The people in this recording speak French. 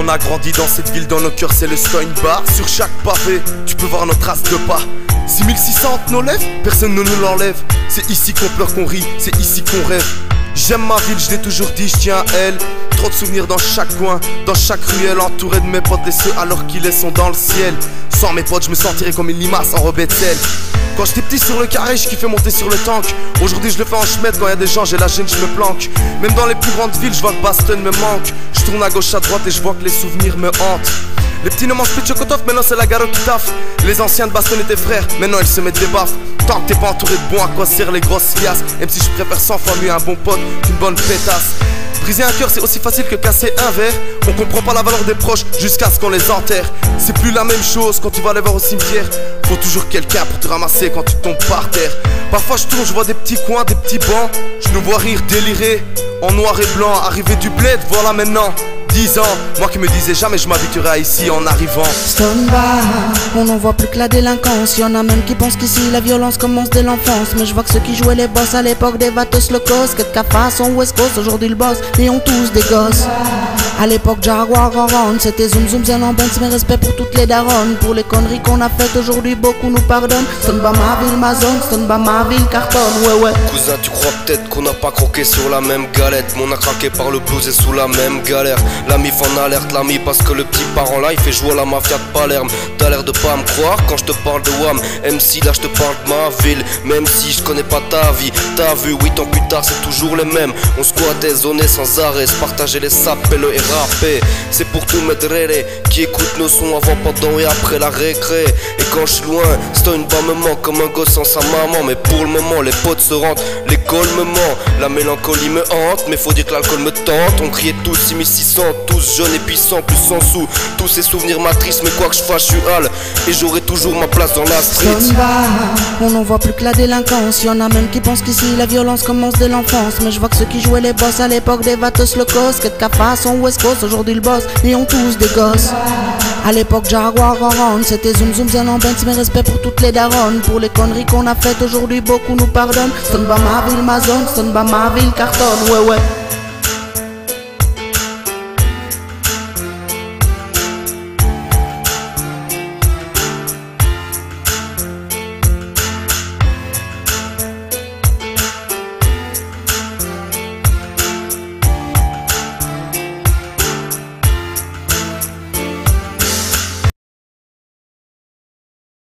On a grandi dans cette ville, dans nos cœurs c'est le Stoin Bar. Sur chaque pavé, tu peux voir nos traces de pas. 6600 entre nos lèvres, personne ne nous l'enlève. C'est ici qu'on pleure, qu'on rit, c'est ici qu'on rêve. J'aime ma ville, je l'ai toujours dit, je tiens à elle. Trop de souvenirs dans chaque coin, dans chaque ruelle. Entouré de mes potes et ceux alors qu'ils sont dans le ciel. Sans mes potes, je me sentirais comme une limace enrobée de sel. Quand j'étais petit sur le carré, je kiffais monter sur le tank. Aujourd'hui je le fais en schmette, quand y a des gens j'ai la gêne, je me planque. Même dans les plus grandes villes, je vois que Baston me manque. Je tourne à gauche à droite et je vois que les souvenirs me hantent. Les petits ne mangent plus de chocotoff, maintenant c'est la garo qui taffe. Les anciens de Baston étaient frères, maintenant ils se mettent des baffes. Tant que t'es pas entouré de bons, à quoi servent les grosses fiasses? Même si je préfère 100 fois mieux un bon pote qu'une bonne pétasse. Briser un cœur c'est aussi facile que casser un verre. On comprend pas la valeur des proches jusqu'à ce qu'on les enterre. C'est plus la même chose quand tu vas les voir au cimetière. Faut toujours quelqu'un pour te ramasser quand tu tombes par terre. Parfois je tourne, je vois des petits coins, des petits bancs. Je nous vois rire, délirer, en noir et blanc. Arriver du bled, voilà maintenant 10 ans, moi qui me disais jamais je m'habituerai à ici en arrivant. Stoin Bar, on n'en voit plus que la délinquance. Y'en a même qui pensent qu'ici la violence commence dès l'enfance. Mais je vois que ceux qui jouaient les boss à l'époque des Vatos Locos, que de Cafas sont West Coast, aujourd'hui le boss, et ont tous des gosses. À l'époque Jaguar Ron, c'était Zoom Zoom Zen en Benz, mais respect pour toutes les daronnes. Pour les conneries qu'on a faites aujourd'hui, beaucoup nous pardonnent. Stoin Bar ma ville, ma zone, Stoin Bar ma ville, cartonne, ouais. Cousin, tu crois peut-être qu'on n'a pas croqué sur la même galette. Mais on a craqué par le blues et sous la même galère. La mif en alerte, l'ami, parce que le petit parent là il fait jouer la mafia de Palerme. T'as l'air de pas me croire quand je te parle de Wham. MC là je te parle de ma ville. Même si je connais pas ta vie, t'as vu 8 ans plus tard c'est toujours les mêmes. On squatte des zones sans arrêt, se partager les sapes et rapper. C'est pour tous mes drérés qui écoutent nos sons avant, pendant et après la récré. Et quand je suis loin, Stoin Bar me manque comme un gosse sans sa maman. Mais pour le moment les potes se rentrent, l'école me ment. La mélancolie me hante, mais faut dire que l'alcool me tente. On criait tous 6600, tous jeunes et puissants, plus sans sous. Tous ces souvenirs m'attristent, mais quoi que je fasse je suis hal. Et j'aurai toujours ma place dans la street. Stoin Bar, on n'en voit plus que la délinquance. Y'en a même qui pensent qu'ici la violence commence dès l'enfance. Mais je vois que ceux qui jouaient les boss à l'époque des Vatos Locos, que de Cafas sont West Coast, aujourd'hui le boss, et ont tous des gosses. À l'époque Jaguar Ron, c'était Zoom Zoom Zen en Benz, mais respect pour toutes les daronnes. Pour les conneries qu'on a faites aujourd'hui, beaucoup nous pardonnent. Stoin Bar ma ville, ma zone, Stoin Bar ma ville, cartonne, ouais.